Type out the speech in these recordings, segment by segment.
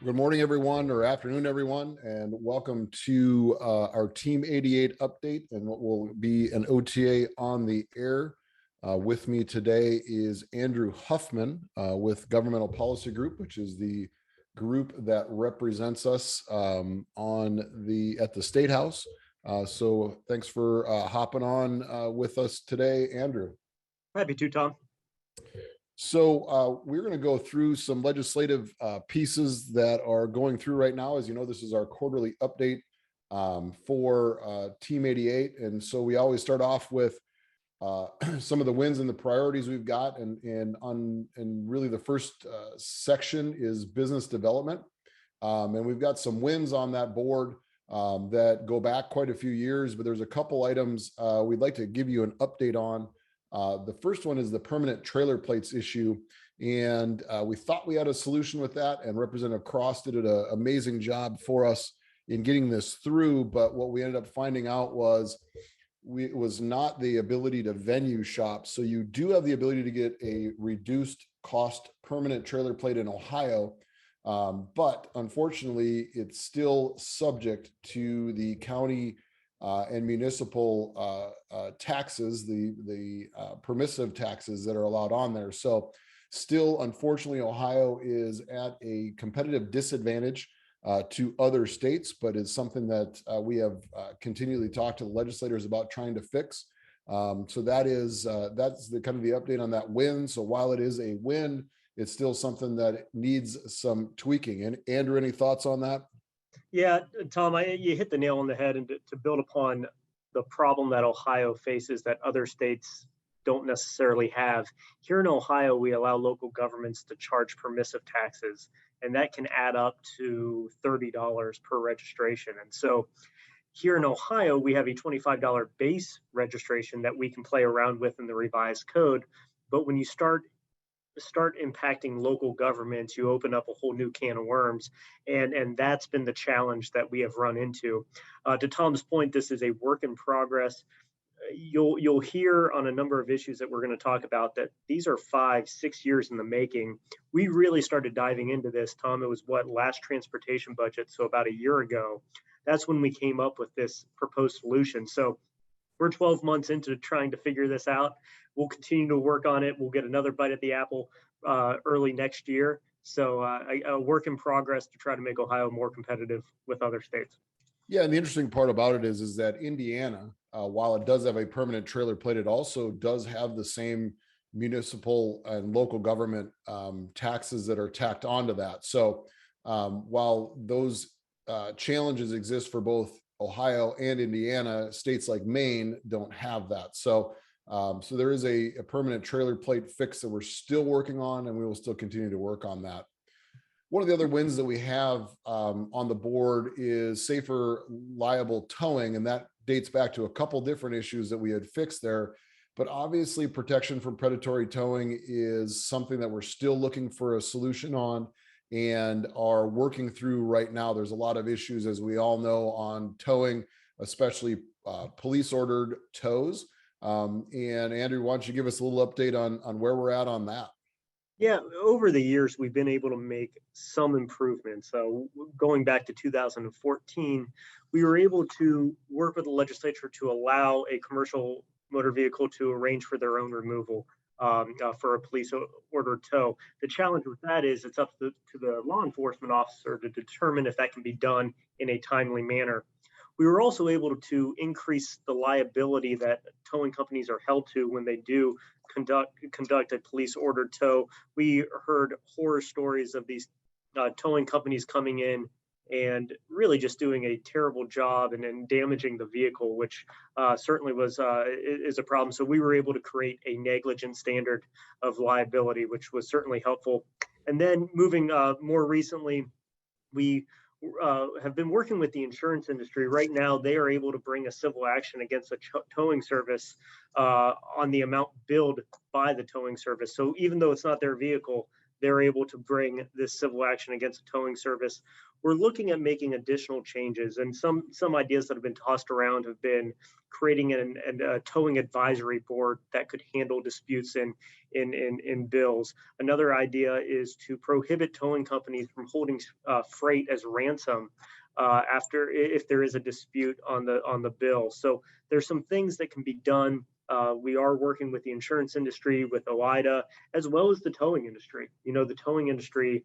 Good morning, everyone, or afternoon, everyone, and welcome to our Team 88 update and what will be an OTA on the air. With me today is Andrew Huffman with Governmental Policy Group, which is the group that represents us at the State House. So thanks for hopping on with us today, Andrew. Happy to, Tom. So we're going to go through some legislative pieces that are going through right now. As you know, this is our quarterly update for Team 88. And so we always start off with some of the wins and the priorities we've got. And really the first section is business development. And we've got some wins on that board that go back quite a few years, but there's a couple items we'd like to give you an update on. The first one is the permanent trailer plates issue. And we thought we had a solution with that, and Representative Cross did an amazing job for us in getting this through. But what we ended up finding out was it was not the ability to venue shop. So you do have the ability to get a reduced cost permanent trailer plate in Ohio. But unfortunately, it's still subject to the county and municipal taxes, the permissive taxes that are allowed on there. So still, unfortunately, Ohio is at a competitive disadvantage to other states, but it's something that we have continually talked to the legislators about trying to fix. So that's the kind of the update on that win. So while it is a win, it's still something that needs some tweaking. And Andrew, any thoughts on that? Yeah, Tom, you hit the nail on the head. And to build upon the problem that Ohio faces that other states don't necessarily have, here in Ohio, we allow local governments to charge permissive taxes, and that can add up to $30 per registration. And so here in Ohio, we have a $25 base registration that we can play around with in the revised code. But when you start impacting local governments, you open up a whole new can of worms, and that's been the challenge that we have run into. To Tom's point, this is a work in progress. You'll hear on a number of issues that we're going to talk about that these are 5-6 years in the making. We really started diving into this, Tom. It was last transportation budget, so about a year ago. That's when we came up with this proposed solution. So we're 12 months into trying to figure this out. We'll continue to work on it. We'll get another bite at the apple early next year. So a work in progress to try to make Ohio more competitive with other states. Yeah, and the interesting part about it is that Indiana, while it does have a permanent trailer plate, it also does have the same municipal and local government taxes that are tacked onto that. So while those challenges exist for both Ohio and Indiana, states like Maine don't have that. So there is a permanent trailer plate fix that we're still working on, and we will still continue to work on that. One of the other wins that we have on the board is safer liable towing, and that dates back to a couple different issues that we had fixed there. But obviously, protection from predatory towing is something that we're still looking for a solution on and are working through right now. There's a lot of issues, as we all know, on towing, especially police ordered tows. And Andrew, why don't you give us a little update on where we're at on that? Yeah, over the years, we've been able to make some improvements. So going back to 2014, we were able to work with the legislature to allow a commercial motor vehicle to arrange for their own removal for a police ordered tow. The challenge with that is it's up to the law enforcement officer to determine if that can be done in a timely manner. We were also able to increase the liability that towing companies are held to when they do conduct a police ordered tow. We heard horror stories of these towing companies coming in and really just doing a terrible job and damaging the vehicle, which certainly is a problem. So we were able to create a negligent standard of liability, which was certainly helpful. And then moving more recently, we have been working with the insurance industry. Right now, they are able to bring a civil action against a towing service on the amount billed by the towing service. So even though it's not their vehicle, they're able to bring this civil action against a towing service. We're looking at making additional changes, and some ideas that have been tossed around have been creating a towing advisory board that could handle disputes in bills. Another idea is to prohibit towing companies from holding freight as ransom after if there is a dispute on the bill. So there's some things that can be done. We are working with the insurance industry, with OIDA, as well as the towing industry. The towing industry,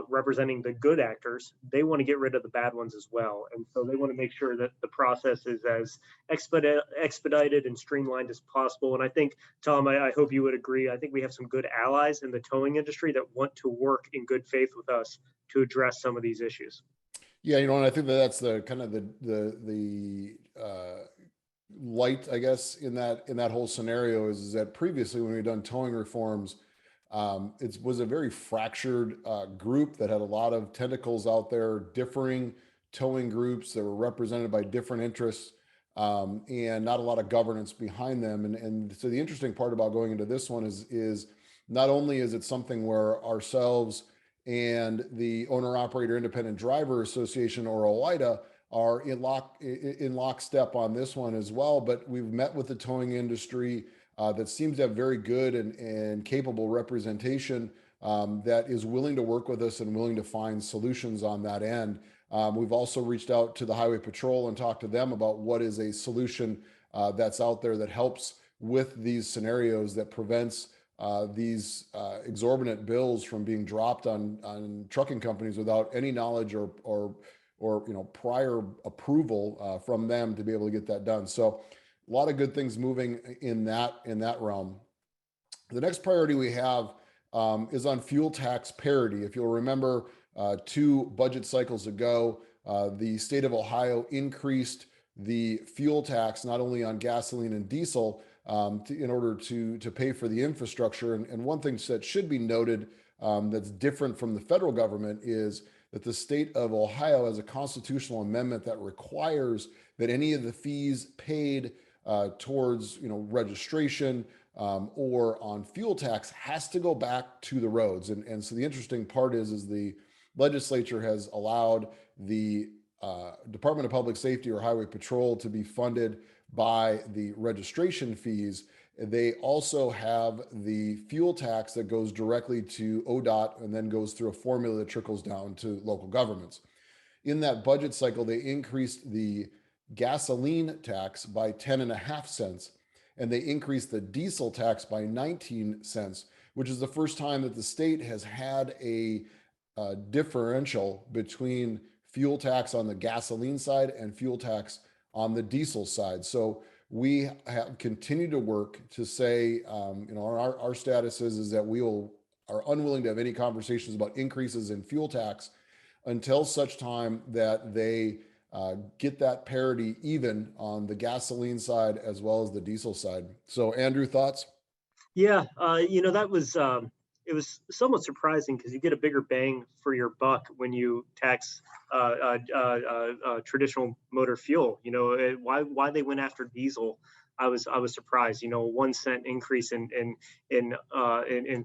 representing the good actors, they want to get rid of the bad ones as well. And so they want to make sure that the process is as expedited and streamlined as possible. And I think, Tom, I hope you would agree, I think we have some good allies in the towing industry that want to work in good faith with us to address some of these issues. Yeah, and I think that's the kind of the light, I guess, in that whole scenario is that previously when we've done towing reforms, it was a very fractured group that had a lot of tentacles out there, differing towing groups that were represented by different interests, and not a lot of governance behind them. And so the interesting part about going into this one is not only is it something where ourselves and the Owner Operator Independent Driver Association, or OIDA, are in lockstep on this one as well, but we've met with the towing industry that seems to have very good and capable representation that is willing to work with us and willing to find solutions on that end. We've also reached out to the Highway Patrol and talked to them about what is a solution that's out there that helps with these scenarios, that prevents these exorbitant bills from being dropped on trucking companies without any knowledge or prior approval from them to be able to get that done. So a lot of good things moving in that realm. The next priority we have is on fuel tax parity. If you'll remember, 2 budget cycles ago, the state of Ohio increased the fuel tax not only on gasoline and diesel in order to pay for the infrastructure. And one thing that should be noted that's different from the federal government is that the state of Ohio has a constitutional amendment that requires that any of the fees paid towards registration or on fuel tax has to go back to the roads. And so the interesting part is the legislature has allowed the Department of Public Safety or Highway Patrol to be funded by the registration fees. They also have the fuel tax that goes directly to ODOT and then goes through a formula that trickles down to local governments. In that budget cycle, they increased the gasoline tax by 10.5 cents, and they increased the diesel tax by 19 cents, which is the first time that the state has had a differential between fuel tax on the gasoline side and fuel tax on the diesel side. So we have continued to work to say, our status is that we are unwilling to have any conversations about increases in fuel tax until such time that they get that parity even on the gasoline side as well as the diesel side. So, Andrew, thoughts? Yeah, that was it was somewhat surprising because you get a bigger bang for your buck when you tax traditional motor fuel. Why they went after diesel, I was surprised. 1 cent increase in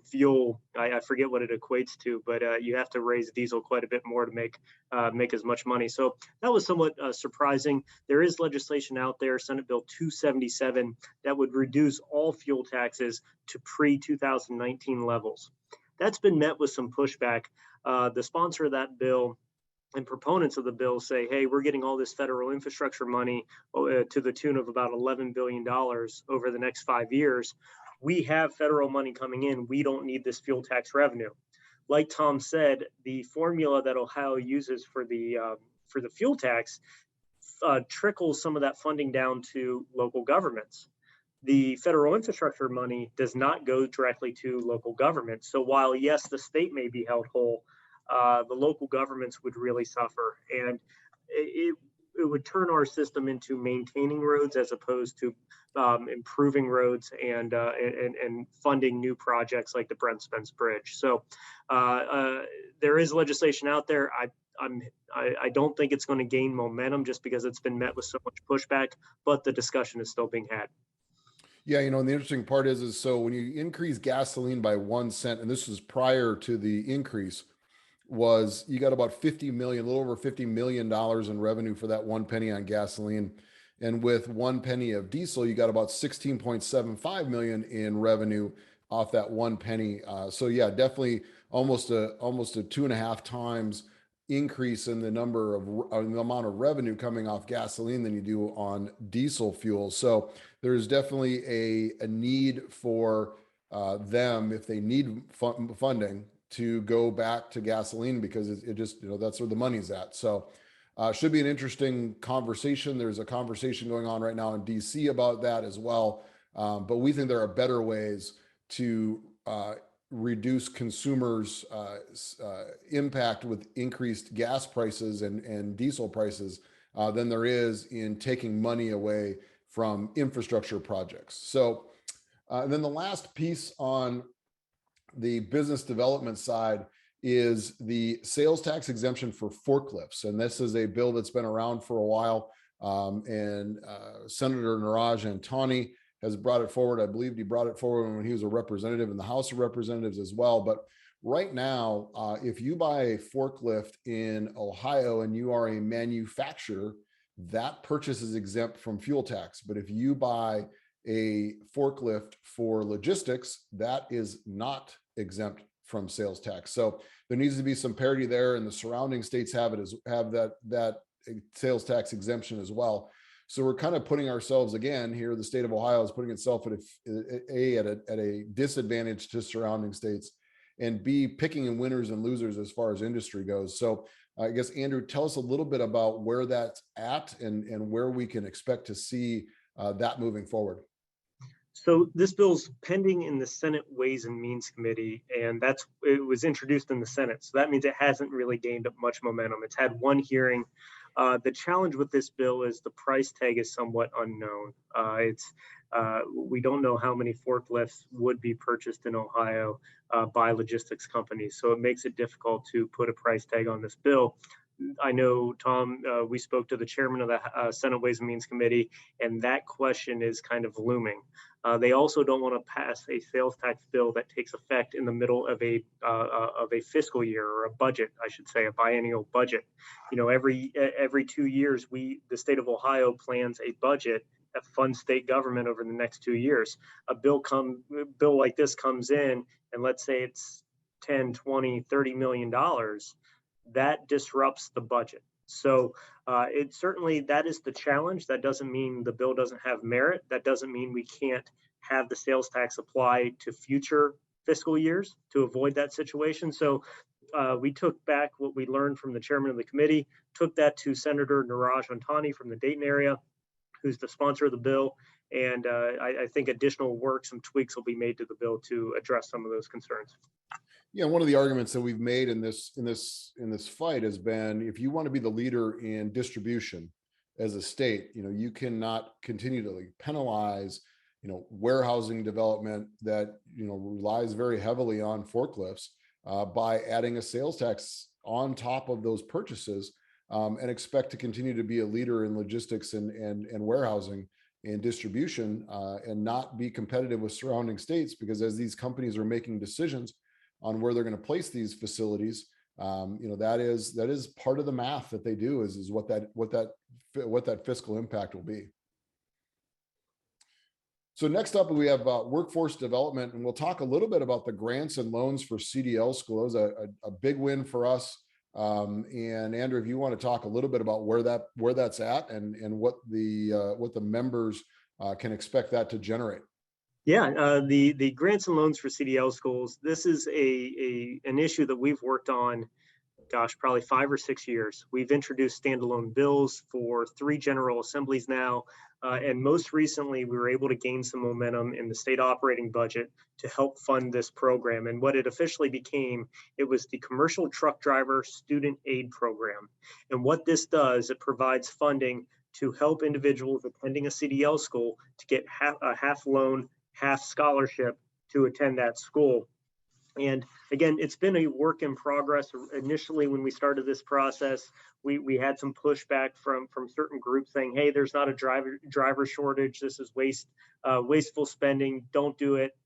fuel, I forget what it equates to, but you have to raise diesel quite a bit more to make as much money. So that was somewhat surprising. There is legislation out there, Senate Bill 277, that would reduce all fuel taxes to pre-2019 levels. That's been met with some pushback. The sponsor of that bill and proponents of the bill say, hey, we're getting all this federal infrastructure money to the tune of about $11 billion over the next 5 years. We have federal money coming in. We don't need this fuel tax revenue. Like Tom said, the formula that Ohio uses for the fuel tax trickles some of that funding down to local governments. The federal infrastructure money does not go directly to local governments. So while, yes, the state may be held whole, the local governments would really suffer. And it would turn our system into maintaining roads as opposed to improving roads and funding new projects like the Brent Spence Bridge. So there is legislation out there. I don't think it's going to gain momentum just because it's been met with so much pushback, but the discussion is still being had. Yeah, and the interesting part is so when you increase gasoline by 1 cent, and this was prior to the increase, was you got about 50 million, a little over $50 million in revenue for that 1 penny on gasoline. And with 1 penny of diesel, you got about 16.75 million in revenue off that 1 penny. So yeah, definitely almost a 2.5 times increase in the the amount of revenue coming off gasoline than you do on diesel fuel. So there's definitely a need for them, if they need funding, to go back to gasoline, because it just, that's where the money's at. So should be an interesting conversation. There's a conversation going on right now in DC about that as well. But we think there are better ways to reduce consumers' impact with increased gas prices and diesel prices than there is in taking money away from infrastructure projects. So and then the last piece on the business development side is the sales tax exemption for forklifts. And this is a bill that's been around for a while. And Senator Niraj Antani has brought it forward. I believe he brought it forward when he was a representative in the House of Representatives as well. But right now, if you buy a forklift in Ohio and you are a manufacturer, that purchase is exempt from fuel tax. But if you buy a forklift for logistics, that is not exempt from sales tax. So there needs to be some parity there, and the surrounding states have that sales tax exemption as well. So we're kind of putting ourselves, again, here, the state of Ohio is putting itself at a disadvantage to surrounding states, and B, picking in winners and losers as far as industry goes. So I guess, Andrew, tell us a little bit about where that's at and where we can expect to see that moving forward. So this bill's pending in the Senate Ways and Means Committee, and it was introduced in the Senate. So that means it hasn't really gained much momentum. It's had one hearing. The challenge with this bill is the price tag is somewhat unknown. We don't know how many forklifts would be purchased in Ohio by logistics companies. So it makes it difficult to put a price tag on this bill. I know, Tom, we spoke to the chairman of the Senate Ways and Means Committee, and that question is kind of looming. They also don't want to pass a sales tax bill that takes effect in the middle of a fiscal year, or a budget, I should say, a biennial budget. Every 2 years, the state of Ohio plans a budget that funds state government over the next 2 years. A bill like this comes in, and let's say it's 10, 20, $30 million. That disrupts the budget. So that is the challenge. That doesn't mean the bill doesn't have merit. That doesn't mean we can't have the sales tax apply to future fiscal years to avoid that situation. So we took back what we learned from the chairman of the committee, took that to Senator Niraj Antani from the Dayton area, who's the sponsor of the bill. And I think additional work, some tweaks will be made to the bill to address some of those concerns. Yeah, one of the arguments that we've made in this fight has been, if you want to be the leader in distribution as a state, you cannot continue to penalize, warehousing development that relies very heavily on forklifts by adding a sales tax on top of those purchases, and expect to continue to be a leader in logistics and warehousing and distribution, and not be competitive with surrounding states. Because as these companies are making decisions on where they're going to place these facilities, that is part of the math that they do, is what that fiscal impact will be. So next up, we have workforce development, and we'll talk a little bit about the grants and loans for CDL schools. A big win for us. And Andrew, if you want to talk a little bit about where that's at and what the members can expect that to generate. Yeah, the grants and loans for CDL schools, this is an issue that we've worked on, probably 5 or 6 years. We've introduced standalone bills for 3 general assemblies now, and most recently we were able to gain some momentum in the state operating budget to help fund this program. And what it officially became, it was the Commercial Truck Driver Student Aid Program. And what this does, it provides funding to help individuals attending a CDL school to get a half loan, half scholarship to attend that school. And again, it's been a work in progress. Initially, when we started this process, we had some pushback from certain groups saying, "Hey, there's not a driver shortage. This is wasteful spending. Don't do it."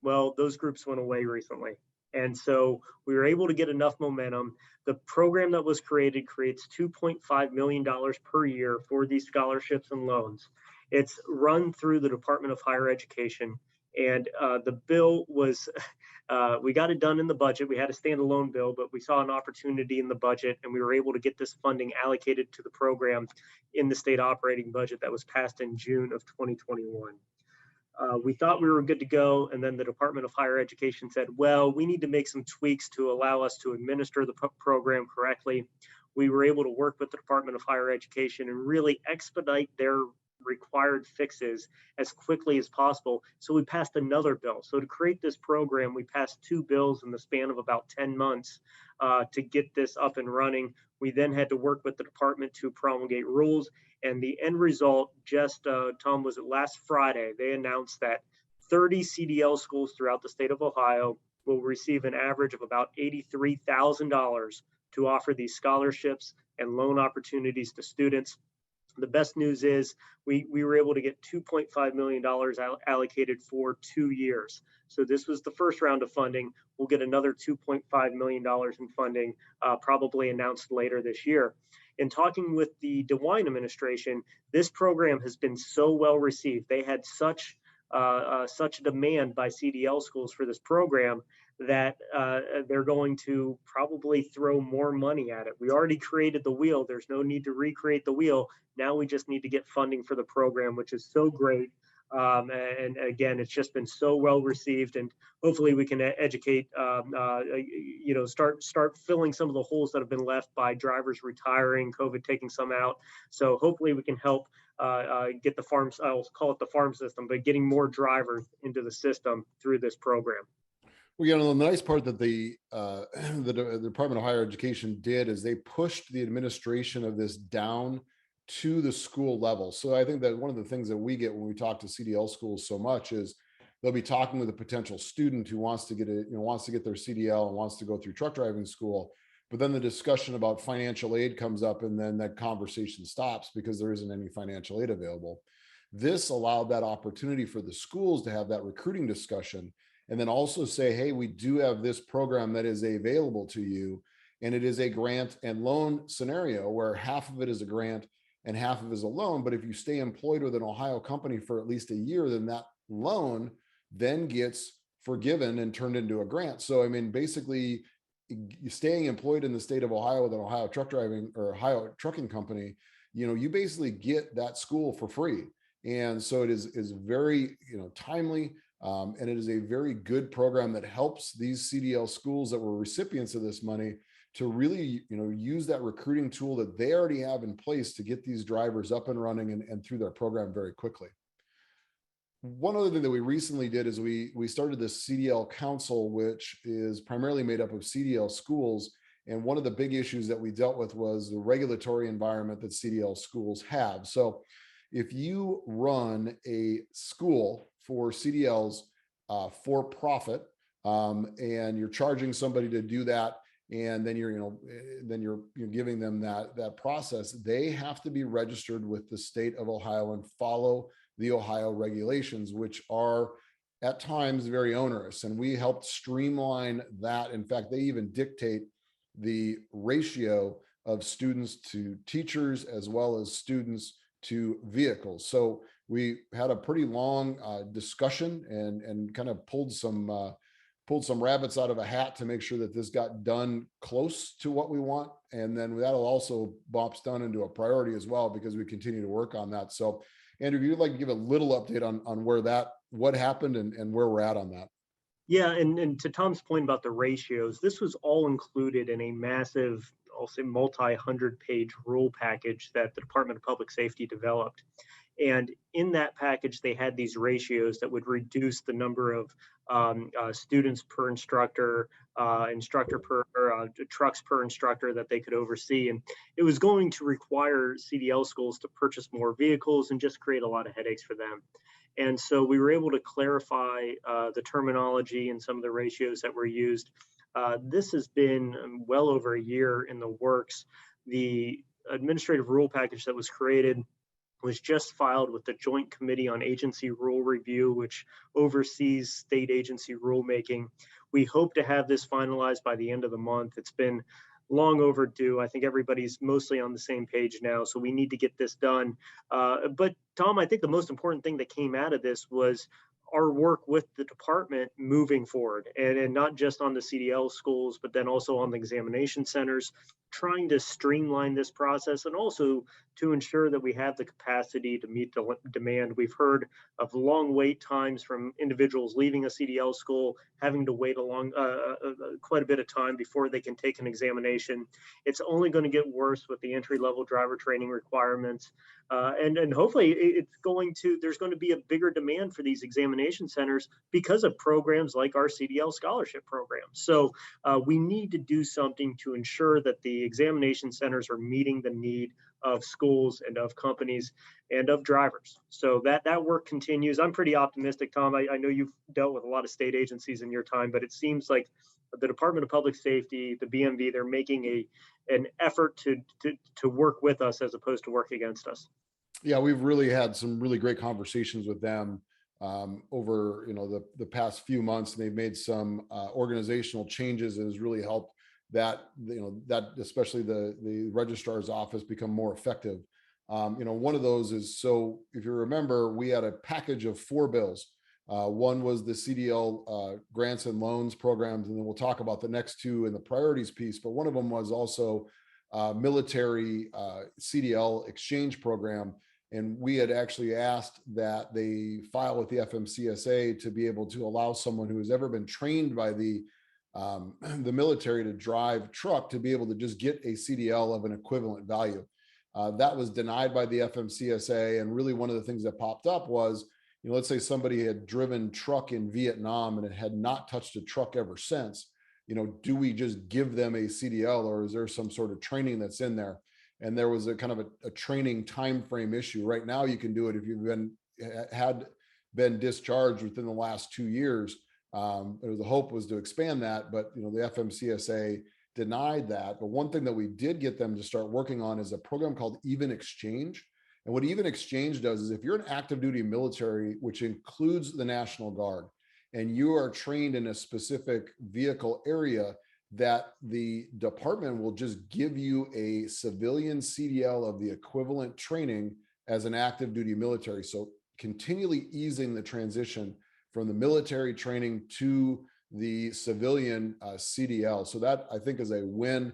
Well, those groups went away recently. And so we were able to get enough momentum. The program that was created creates $2.5 million per year for these scholarships and loans. It's run through the Department of Higher Education. And the bill was, we got it done in the budget. We had a standalone bill, but we saw an opportunity in the budget, and we were able to get this funding allocated to the program in the state operating budget that was passed in June of 2021. We thought we were good to go, and then the Department of Higher Education said, well, we need to make some tweaks to allow us to administer the program correctly. We were able to work with the Department of Higher Education and really expedite their required fixes as quickly as possible. So we passed another bill. So to create this program, we passed 2 bills in the span of about 10 months to get this up and running. We then had to work with the department to promulgate rules. And the end result, Tom, was it last Friday, they announced that 30 CDL schools throughout the state of Ohio will receive an average of about $83,000 to offer these scholarships and loan opportunities to students. The best news is we were able to get $2.5 million allocated for 2 years. So this was the first round of funding. We'll get another $2.5 million in funding, probably announced later this year. In talking with the DeWine administration, this program has been so well received. They had such demand by CDL schools for this program that they're going to probably throw more money at it. We already created the wheel. There's no need to recreate the wheel. Now we just need to get funding for the program, which is so great. And again, it's just been so well received, and hopefully we can educate, start filling some of the holes that have been left by drivers retiring, COVID taking some out. So hopefully we can help get the farms, I'll call it the farm system, but getting more drivers into the system through this program. Well, the nice part that the Department of Higher Education did is they pushed the administration of this down to the school level. So I think that one of the things that we get when we talk to CDL schools so much is they'll be talking with a potential student who wants to get their CDL and wants to go through truck driving school. But then the discussion about financial aid comes up, and then that conversation stops because there isn't any financial aid available. This allowed that opportunity for the schools to have that recruiting discussion, and then also say, hey, we do have this program that is available to you. And it is a grant and loan scenario where half of it is a grant and half of it is a loan. But if you stay employed with an Ohio company for at least a year, then that loan then gets forgiven and turned into a grant. So, I mean, basically, staying employed in the state of Ohio with an Ohio truck driving or Ohio trucking company, you basically get that school for free. And so it is very, timely. And it is a very good program that helps these CDL schools that were recipients of this money to really, use that recruiting tool that they already have in place to get these drivers up and running and through their program very quickly. One other thing that we recently did is we started this CDL Council, which is primarily made up of CDL schools. And one of the big issues that we dealt with was the regulatory environment that CDL schools have. So if you run a school for CDLs for profit, and you're charging somebody to do that, and then you're giving them that process, they have to be registered with the state of Ohio and follow the Ohio regulations, which are at times very onerous. And we helped streamline that. In fact, they even dictate the ratio of students to teachers as well as students to vehicles. So we had a pretty long discussion and kind of pulled some rabbits out of a hat to make sure that this got done close to what we want. And then that'll also bump done into a priority as well, because we continue to work on that. So Andrew, if you'd like to give a little update on what happened and where we're at on that. Yeah, and to Tom's point about the ratios, this was all included in a massive, I'll say, multi-100-page rule package that the Department of Public Safety developed. And in that package, they had these ratios that would reduce the number of students per instructor, trucks per instructor that they could oversee. And it was going to require CDL schools to purchase more vehicles and just create a lot of headaches for them. And so we were able to clarify the terminology and some of the ratios that were used. This has been well over a year in the works. The administrative rule package that was created was just filed with the Joint Committee on Agency Rule Review, which oversees state agency rulemaking. We hope to have this finalized by the end of the month. It's been long overdue. I think everybody's mostly on the same page now, so we need to get this done. But Tom, I think the most important thing that came out of this was our work with the department moving forward, and not just on the CDL schools, but then also on the examination centers, trying to streamline this process and also to ensure that we have the capacity to meet the demand. We've heard of long wait times from individuals leaving a CDL school, having to wait quite a bit of time before they can take an examination. It's only going to get worse with the entry-level driver training requirements. And hopefully there's going to be a bigger demand for these examination centers because of programs like our CDL scholarship program. So we need to do something to ensure that the examination centers are meeting the need of schools and of companies and of drivers. So that work continues. I'm pretty optimistic, Tom. I know you've dealt with a lot of state agencies in your time, but it seems like the Department of Public Safety, the BMV, they're making an effort to work with us as opposed to work against us. Yeah, we've really had some really great conversations with them over the past few months, and they've made some organizational changes that has really helped that especially the registrar's office become more effective. One of those is, so if you remember, we had a package of 4 bills. One was the CDL Grants and Loans programs, and then we'll talk about the next 2 in the priorities piece. But one of them was also military CDL exchange program. And we had actually asked that they file with the FMCSA to be able to allow someone who has ever been trained by the military to drive truck to be able to just get a CDL of an equivalent value. That was denied by the FMCSA. And really one of the things that popped up was, let's say somebody had driven truck in Vietnam and it had not touched a truck ever since. Do we just give them a CDL, or is there some sort of training that's in there? And there was a kind of a training time frame issue. Right now, you can do it if you've been discharged within the last 2 years. The hope was to expand that, but the FMCSA denied that. But one thing that we did get them to start working on is a program called Even Exchange. And what Even Exchange does is, if you're an active duty military, which includes the National Guard, and you are trained in a specific vehicle area, that the department will just give you a civilian CDL of the equivalent training as an active duty military. So continually easing the transition from the military training to the civilian CDL. So that, I think, is a win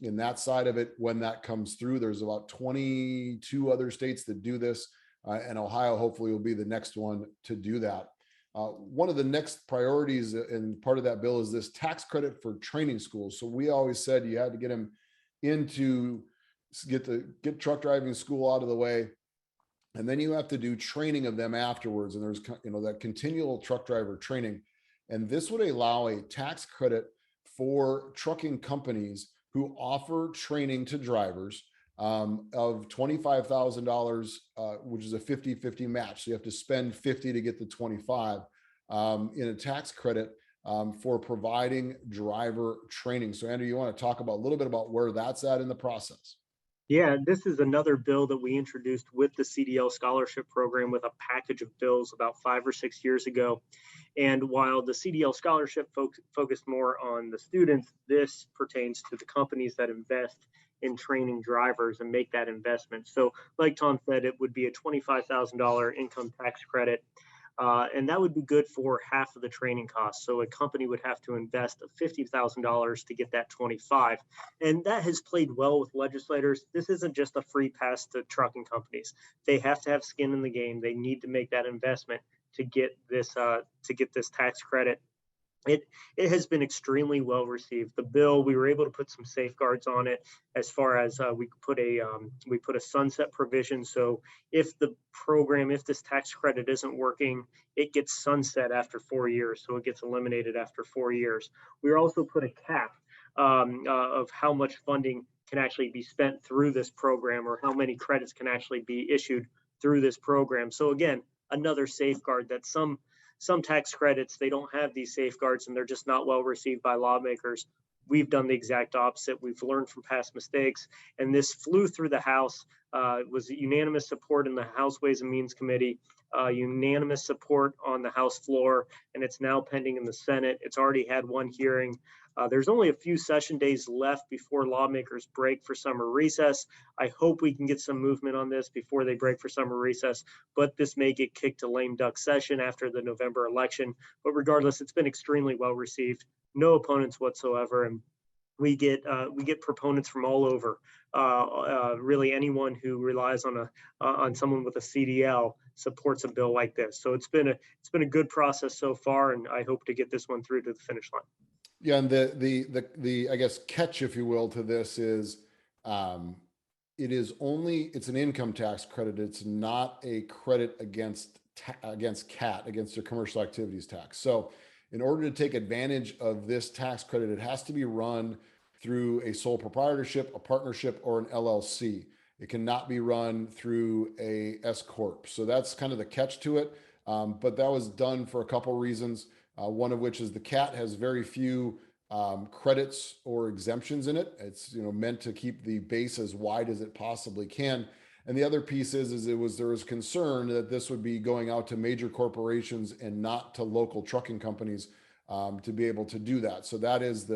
in that side of it. When that comes through, there's about 22 other states that do this, and Ohio hopefully will be the next one to do that. One of the next priorities and part of that bill is this tax credit for training schools. So we always said you had to get them into get truck driving school out of the way, and then you have to do training of them afterwards. And there's that continual truck driver training, and this would allow a tax credit for trucking companies who offer training to drivers of $25,000, which is a 50-50 match. So you have to spend 50 to get the 25 in a tax credit for providing driver training. So Andrew, you want to talk a little bit about where that's at in the process? Yeah, this is another bill that we introduced with the CDL scholarship program with a package of bills about 5 or 6 years ago. And while the CDL scholarship focused more on the students, this pertains to the companies that invest in training drivers and make that investment. So like Tom said, it would be a $25,000 income tax credit. And that would be good for half of the training costs. So a company would have to invest $50,000 to get that 25. And that has played well with legislators. This isn't just a free pass to trucking companies. They have to have skin in the game. They need to make that investment to get this tax credit. It has been extremely well received. The bill, we were able to put some safeguards on it, as far as we put a sunset provision. So if this tax credit isn't working, it gets sunset after 4 years. So it gets eliminated after 4 years. We also put a cap of how much funding can actually be spent through this program, or how many credits can actually be issued through this program. So again, another safeguard that some tax credits, they don't have these safeguards and they're just not well received by lawmakers. We've done the exact opposite. We've learned from past mistakes, and this flew through the House. It was unanimous support in the House Ways and Means Committee, unanimous support on the House floor, and it's now pending in the Senate. It's already had one hearing. There's only a few session days left before lawmakers break for summer recess. I hope we can get some movement on this before they break for summer recess, but this may get kicked to lame duck session after the November election. But regardless, it's been extremely well received, no opponents whatsoever, and we get proponents from all over. Really, anyone who relies on someone with a CDL supports a bill like this. So it's been a good process so far, and I hope to get this one through to the finish line. Yeah, and the I guess catch, if you will, to this is it's an income tax credit. It's not a credit against CAT, against your commercial activities tax. So in order to take advantage of this tax credit, it has to be run through a sole proprietorship, a partnership, or an LLC. It cannot be run through a S corp. So that's kind of the catch to it. But that was done for a couple of reasons. One of which is the CAT has very few credits or exemptions in it. It's meant to keep the base as wide as it possibly can. And the other piece is there was concern that this would be going out to major corporations and not to local trucking companies to be able to do that. So that is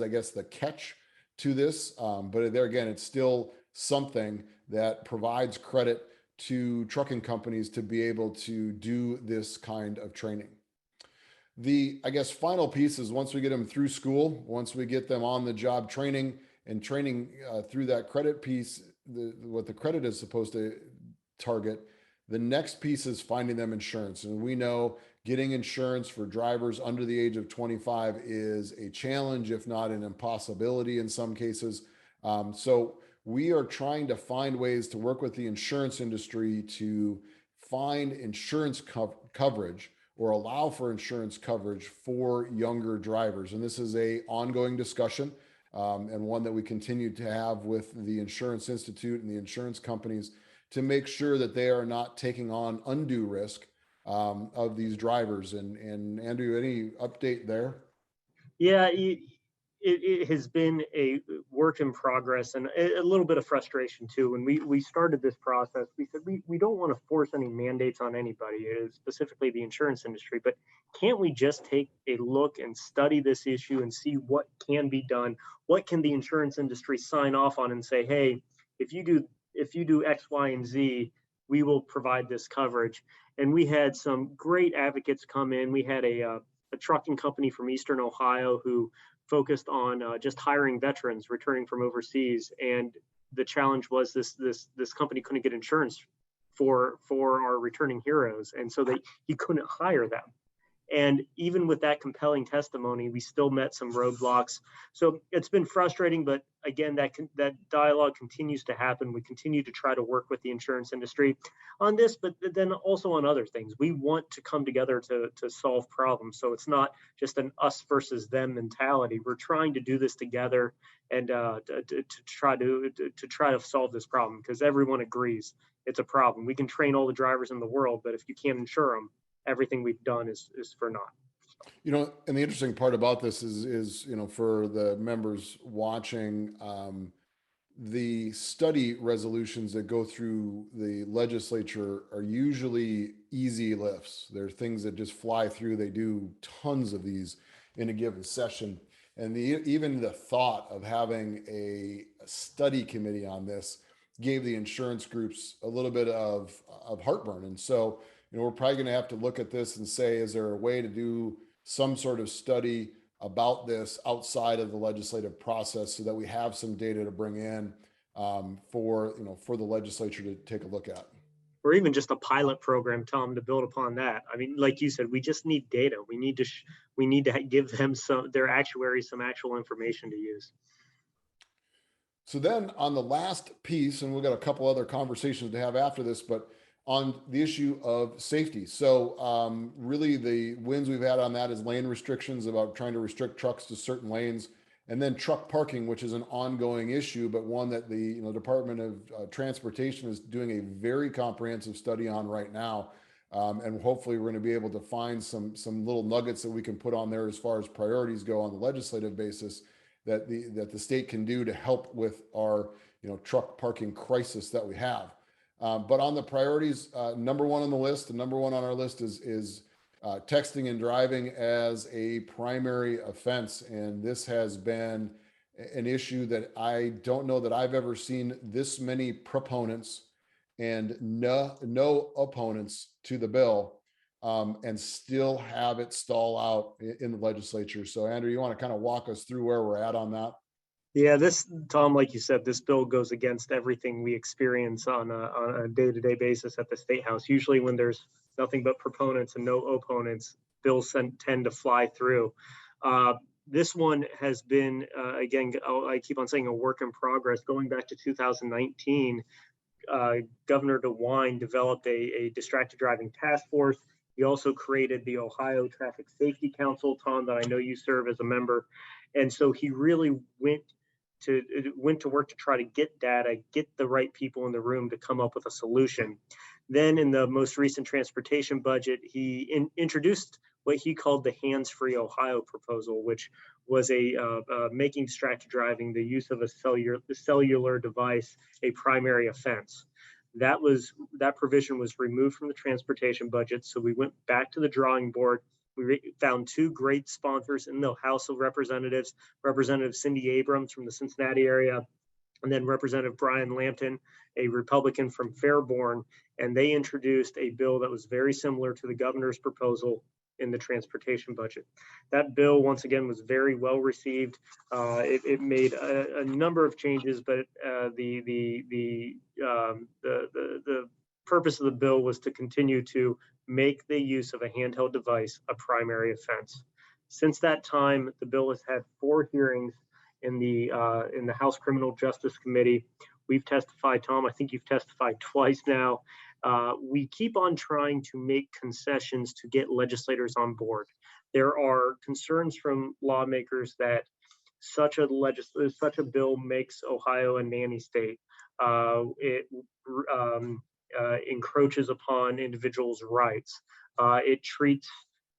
I guess the catch to this. But there again, it's still something that provides credit to trucking companies to be able to do this kind of training. The, I guess, final piece is once we get them through school, once we get them on the job training and training through that credit piece, what the credit is supposed to target, the next piece is finding them insurance. And we know getting insurance for drivers under the age of 25 is a challenge, if not an impossibility in some cases. So we are trying to find ways to work with the insurance industry to find insurance coverage or allow for insurance coverage for younger drivers. And this is an ongoing discussion and one that we continue to have with the Insurance Institute and the insurance companies to make sure that they are not taking on undue risk of these drivers. And Andrew, any update there? Yeah, it has been a work in progress and a little bit of frustration too. When we started this process, we said we don't want to force any mandates on anybody, specifically the insurance industry, but can't we just take a look and study this issue and see what can be done? What can the insurance industry sign off on and say, hey, if you do X, Y, and Z, we will provide this coverage. And we had some great advocates come in. We had a trucking company from Eastern Ohio who focused on just hiring veterans returning from overseas, and the challenge was this company couldn't get insurance for our returning heroes, and so he couldn't hire them. And even with that compelling testimony, we still met some roadblocks. So it's been frustrating, but again, that dialogue continues to happen. We continue to try to work with the insurance industry on this, but then also on other things. We want to come together to solve problems. So it's not just an us versus them mentality. We're trying to do this together and to try to solve this problem, because everyone agrees it's a problem. We can train all the drivers in the world, but if you can't insure them, everything we've done is for naught. And the interesting part about this is for the members watching, the study resolutions that go through the legislature are usually easy lifts. They're things that just fly through. They do tons of these in a given session. And even the thought of having a study committee on this gave the insurance groups a little bit of heartburn. And so we're probably going to have to look at this and say, is there a way to do some sort of study about this outside of the legislative process so that we have some data to bring in for the legislature to take a look at? Or even just a pilot program, Tom, to build upon that. I mean, like you said, we just need data. We need to give them their actuaries some actual information to use. So then on the last piece, and we've got a couple other conversations to have after this, but on the issue of safety. So really the wins we've had on that is lane restrictions, about trying to restrict trucks to certain lanes, and then truck parking, which is an ongoing issue, but one that the Department of Transportation is doing a very comprehensive study on right now And hopefully we're going to be able to find some little nuggets that we can put on there as far as priorities go on the legislative basis that the state can do to help with our truck parking crisis that we have. But on the priorities, number one on the list, the number one on our list is texting and driving as a primary offense. And this has been an issue that I don't know that I've ever seen this many proponents and no opponents to the bill, and still have it stall out in the legislature. So Andrew, you want to kind of walk us through where we're at on that? Yeah, Tom, like you said, this bill goes against everything we experience on a day-to-day basis at the State House. Usually when there's nothing but proponents and no opponents, bills tend to fly through. This one has been, again, I keep on saying a work in progress. Going back to 2019, Governor DeWine developed a distracted driving task force. He also created the Ohio Traffic Safety Council, Tom, that I know you serve as a member. And so he really went to work to try to get data, get the right people in the room to come up with a solution. Then in the most recent transportation budget, he introduced what he called the Hands-Free Ohio proposal, which was making distracted driving, the use of a cellular device, a primary offense. That provision was removed from the transportation budget. So we went back to the drawing board. We found two great sponsors in the House of Representatives, Representative Cindy Abrams from the Cincinnati area, and then Representative Brian Lampton, a Republican from Fairborn, and they introduced a bill that was very similar to the governor's proposal in the transportation budget. That bill, once again, was very well received. It made a number of changes, but the purpose of the bill was to continue to make the use of a handheld device a primary offense. Since that time, the bill has had 4 hearings in the House Criminal Justice Committee. We've testified, Tom. I think you've testified twice now. We keep on trying to make concessions to get legislators on board. There are concerns from lawmakers that such a bill makes Ohio a nanny state. It encroaches upon individuals' rights. It treats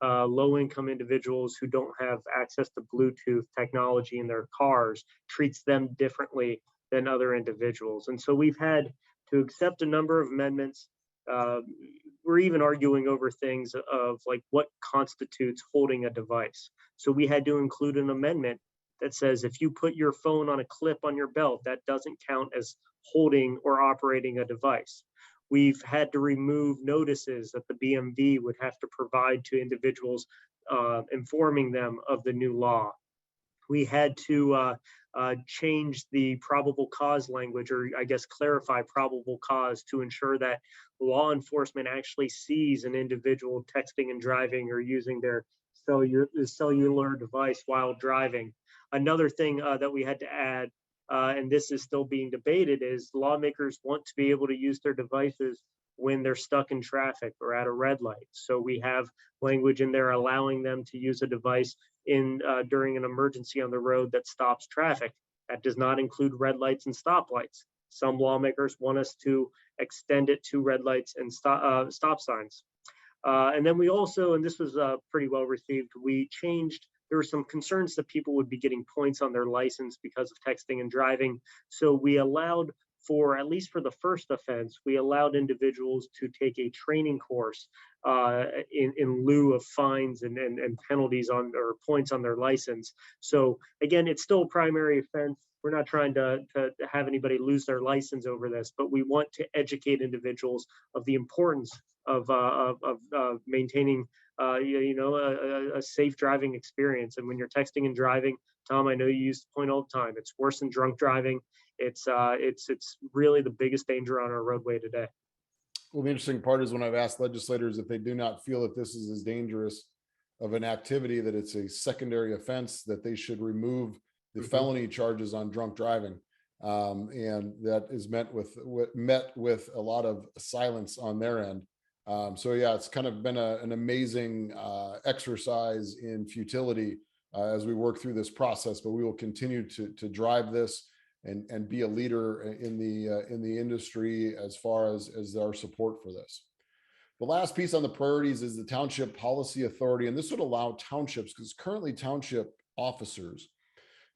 low-income individuals who don't have access to Bluetooth technology in their cars, treats them differently than other individuals. And so we've had to accept a number of amendments. We're even arguing over things of like what constitutes holding a device. So we had to include an amendment that says if you put your phone on a clip on your belt, that doesn't count as holding or operating a device. We've had to remove notices that the BMV would have to provide to individuals, informing them of the new law. We had to change the probable cause language, or I guess clarify probable cause, to ensure that law enforcement actually sees an individual texting and driving or using their cellular device while driving. Another thing that we had to add, and this is still being debated, is lawmakers want to be able to use their devices when they're stuck in traffic or at a red light. So we have language in there allowing them to use a device during an emergency on the road that stops traffic. That does not include red lights and stoplights. Some lawmakers want us to extend it to red lights and stop signs. And then we also, and this was pretty well received, we changed. There were some concerns that people would be getting points on their license because of texting and driving. So we allowed, for at least for the first offense, we allowed individuals to take a training course in lieu of fines and penalties or points on their license. So again, it's still a primary offense. We're not trying to have anybody lose their license over this, but we want to educate individuals of the importance of maintaining a safe driving experience. And when you're texting and driving, Tom, I know you use the point all the time, it's worse than drunk driving. It's really the biggest danger on our roadway today. Well, the interesting part is when I've asked legislators if they do not feel that this is as dangerous of an activity, that it's a secondary offense, that they should remove the felony charges on drunk driving. And that is met with a lot of silence on their end. So yeah, it's kind of been an amazing exercise in futility as we work through this process, but we will continue to drive this and be a leader in the industry as far as our support for this. The last piece on the priorities is the Township Policy Authority, and this would allow townships, because currently township officers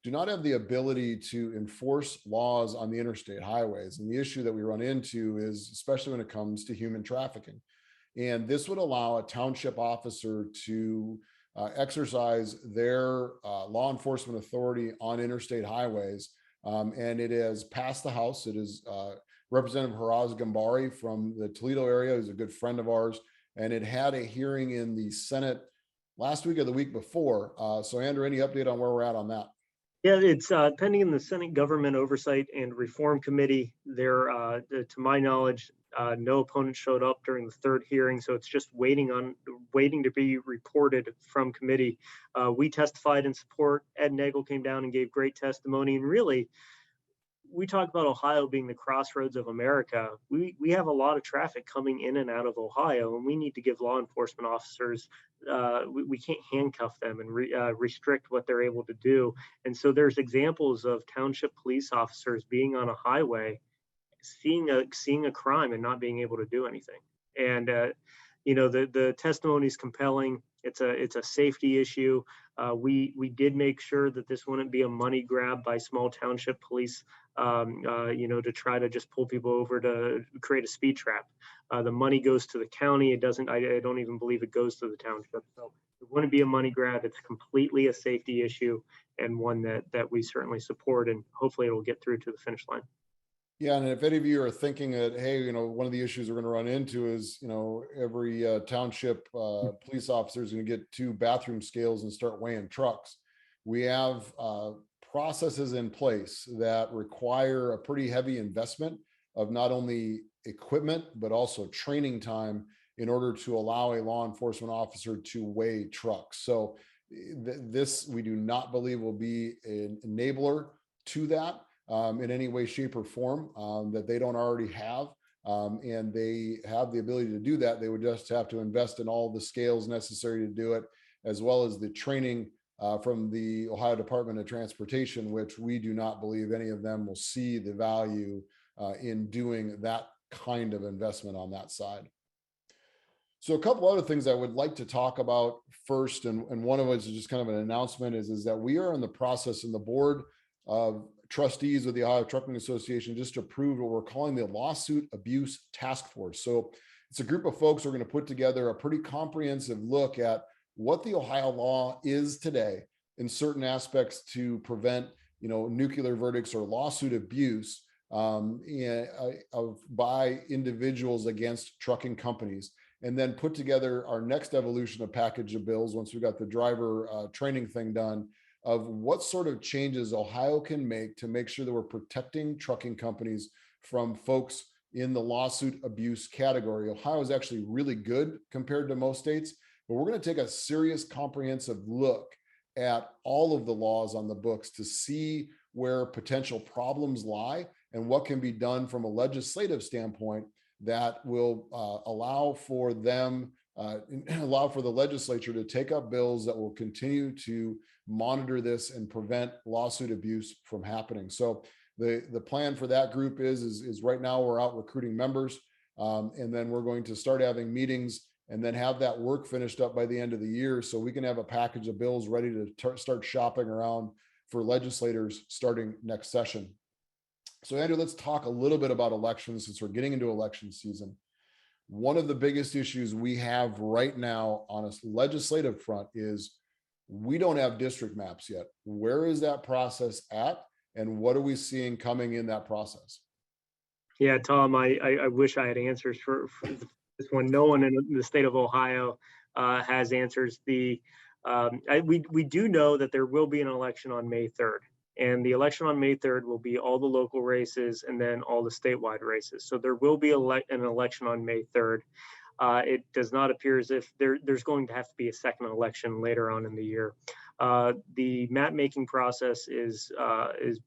do not have the ability to enforce laws on the interstate highways. And the issue that we run into is, especially when it comes to human trafficking. And this would allow a township officer to exercise their law enforcement authority on interstate highways. And it has passed the House. It is Representative Haraz Gambari from the Toledo area, who's a good friend of ours. And it had a hearing in the Senate last week or the week before. So Andrew, any update on where we're at on that? Yeah, it's pending in the Senate Government Oversight and Reform Committee. There, to my knowledge, no opponent showed up during the third hearing, so it's just waiting to be reported from committee. We testified in support. Ed Nagel came down and gave great testimony, and really, we talk about Ohio being the crossroads of America. We have a lot of traffic coming in and out of Ohio, and we need to give law enforcement officers, we can't handcuff them and restrict what they're able to do. And so there's examples of township police officers being on a highway, seeing a crime and not being able to do anything. And the testimony is compelling. It's a safety issue. We did make sure that this wouldn't be a money grab by small township police, to try to just pull people over to create a speed trap. The money goes to the county. It doesn't. I don't even believe it goes to the township. So it wouldn't be a money grab. It's completely a safety issue, and one that we certainly support, and hopefully it will get through to the finish line. Yeah, and if any of you are thinking that, hey, one of the issues we're going to run into is, every township police officer is going to get 2 bathroom scales and start weighing trucks. We have processes in place that require a pretty heavy investment of not only equipment, but also training time in order to allow a law enforcement officer to weigh trucks. So this, we do not believe, will be an enabler to that. In any way, shape, or form that they don't already have. And they have the ability to do that. They would just have to invest in all the scales necessary to do it, as well as the training from the Ohio Department of Transportation, which we do not believe any of them will see the value in doing that kind of investment on that side. So a couple other things I would like to talk about first, and one of which is just kind of an announcement, is that we are in the process, and the board of trustees of the Ohio Trucking Association just approved what we're calling the Lawsuit Abuse Task Force. So it's a group of folks who are going to put together a pretty comprehensive look at what the Ohio law is today in certain aspects to prevent, nuclear verdicts or lawsuit abuse by individuals against trucking companies, and then put together our next evolution of package of bills once we got the driver training thing done, of what sort of changes Ohio can make to make sure that we're protecting trucking companies from folks in the lawsuit abuse category. Ohio is actually really good compared to most states, but we're going to take a serious, comprehensive look at all of the laws on the books to see where potential problems lie and what can be done from a legislative standpoint that will allow for the legislature to take up bills that will continue to monitor this and prevent lawsuit abuse from happening. So the plan for that group is right now we're out recruiting members, and then we're going to start having meetings and then have that work finished up by the end of the year, so we can have a package of bills ready to start shopping around for legislators starting next session. So Andrew, let's talk a little bit about elections, since we're getting into election season. One of the biggest issues we have right now on a legislative front is we don't have district maps yet. Where is that process at, and what are we seeing coming in that process? Yeah, Tom, I wish I had answers for this one. No one in the state of Ohio has answers. We do know that there will be an election on May 3rd. And the election on May 3rd will be all the local races and then all the statewide races. So there will be an election on May 3rd. It does not appear as if there's going to have to be a second election later on in the year. The map making process is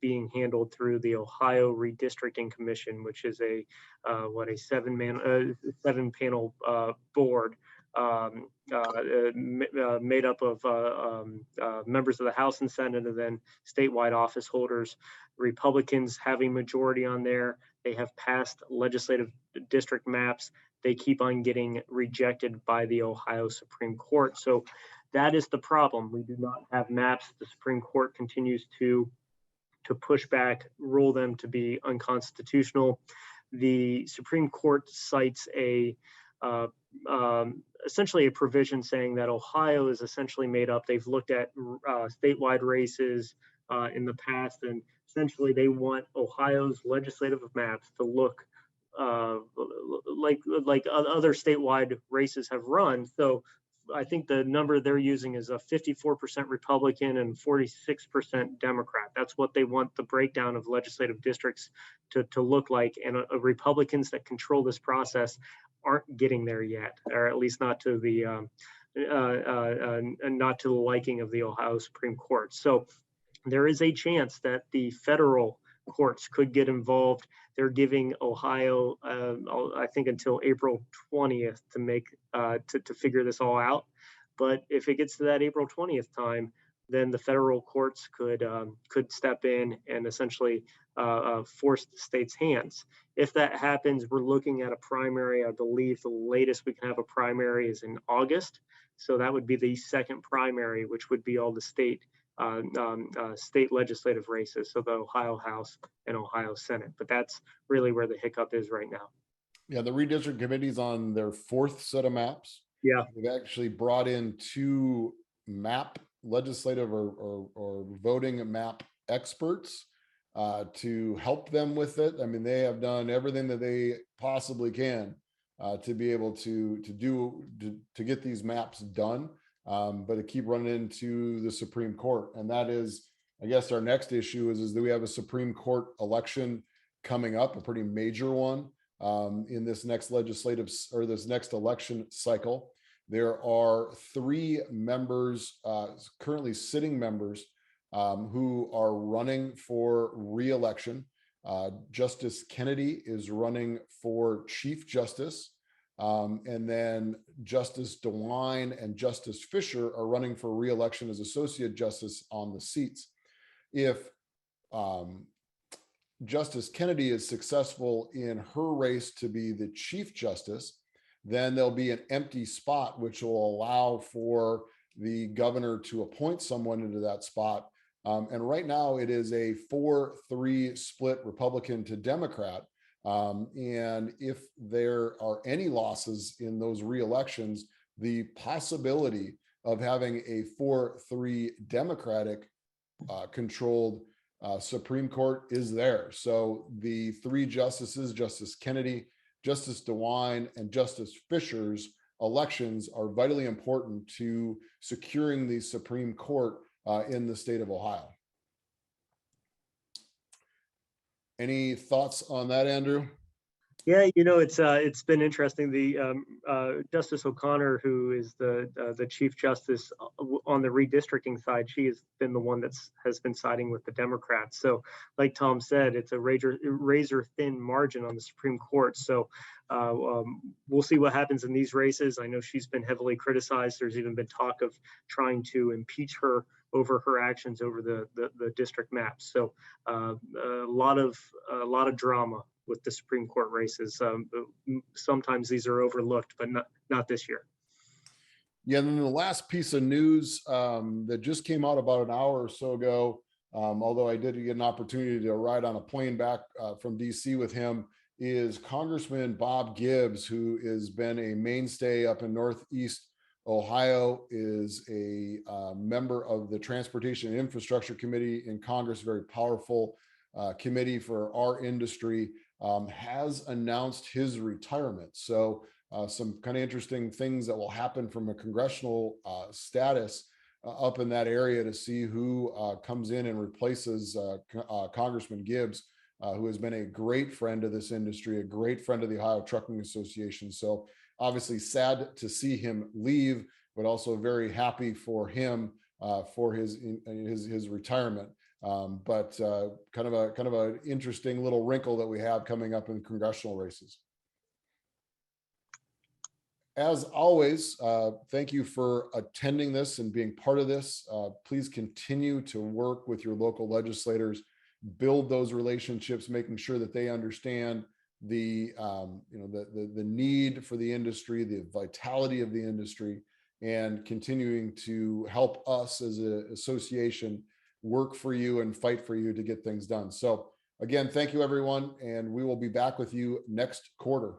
being handled through the Ohio Redistricting Commission, which is a 7-panel board made up of members of the House and Senate, and then statewide office holders. Republicans have a majority on there. They have passed legislative district maps they keep on getting rejected by the Ohio Supreme Court. So that is the problem. We do not have maps. The Supreme Court continues to push back, rule them to be unconstitutional. The Supreme Court cites essentially a provision saying that Ohio is essentially made up. They've looked at statewide races in the past, and essentially they want Ohio's legislative maps to look like other statewide races have run. So I think the number they're using is a 54% Republican and 46% Democrat. That's what they want the breakdown of legislative districts to look like. And Republicans that control this process aren't getting there yet, or at least not to the liking of the Ohio Supreme Court. So there is a chance that the federal courts could get involved. They're giving Ohio, I think, until April 20th to make to figure this all out. But if it gets to that April 20th time, then the federal courts could step in and essentially force the state's hands. If that happens, we're looking at a primary. I believe the latest we can have a primary is in August. So that would be the second primary, which would be all the state legislative races, so the Ohio House and Ohio Senate. But that's really where the hiccup is right now. Yeah, the redistrict committee's on their fourth set of maps. Yeah, they've actually brought in 2 map legislative or voting map experts to help them with it. I mean, they have done everything that they possibly can to be able to get these maps done. But to keep running into the Supreme Court. And that is, I guess, our next issue is that we have a Supreme Court election coming up, a pretty major one in this next this next election cycle. There are 3 members, currently sitting members, who are running for re-election. Justice Kennedy is running for Chief Justice. And then Justice DeWine and Justice Fisher are running for re-election as Associate Justice on the seats. If Justice Kennedy is successful in her race to be the Chief Justice, then there'll be an empty spot, which will allow for the governor to appoint someone into that spot. And right now it is a 4-3 split Republican to Democrat. And if there are any losses in those re-elections, the possibility of having a 4-3 Democratic controlled Supreme Court is there. So the 3 justices, Justice Kennedy, Justice DeWine, and Justice Fisher's elections are vitally important to securing the Supreme Court in the state of Ohio. Any thoughts on that, Andrew? Yeah, it's been interesting. The Justice O'Connor, who is the Chief Justice on the redistricting side, she has been the one that has been siding with the Democrats. So, like Tom said, it's a razor thin margin on the Supreme Court. So we'll see what happens in these races. I know she's been heavily criticized. There's even been talk of trying to impeach her over her actions over the district maps. So a lot of drama with the Supreme Court races. Sometimes these are overlooked, but not this year. Yeah, and then the last piece of news that just came out about an hour or so ago, although I did get an opportunity to ride on a plane back from DC with him, is Congressman Bob Gibbs, who has been a mainstay up in Northeast Ohio, is a member of the Transportation and Infrastructure Committee in Congress, very powerful committee for our industry, has announced his retirement. So some kind of interesting things that will happen from a congressional status up in that area to see who comes in and replaces Congressman Gibbs, who has been a great friend of this industry, a great friend of the Ohio Trucking Association. So obviously sad to see him leave, but also very happy for him for his retirement. But kind of an interesting little wrinkle that we have coming up in congressional races. As always, thank you for attending this and being part of this. Please continue to work with your local legislators, build those relationships, making sure that they understand the the need for the industry, the vitality of the industry, and continuing to help us as an association work for you and fight for you to get things done. So again, thank you everyone, and we will be back with you next quarter.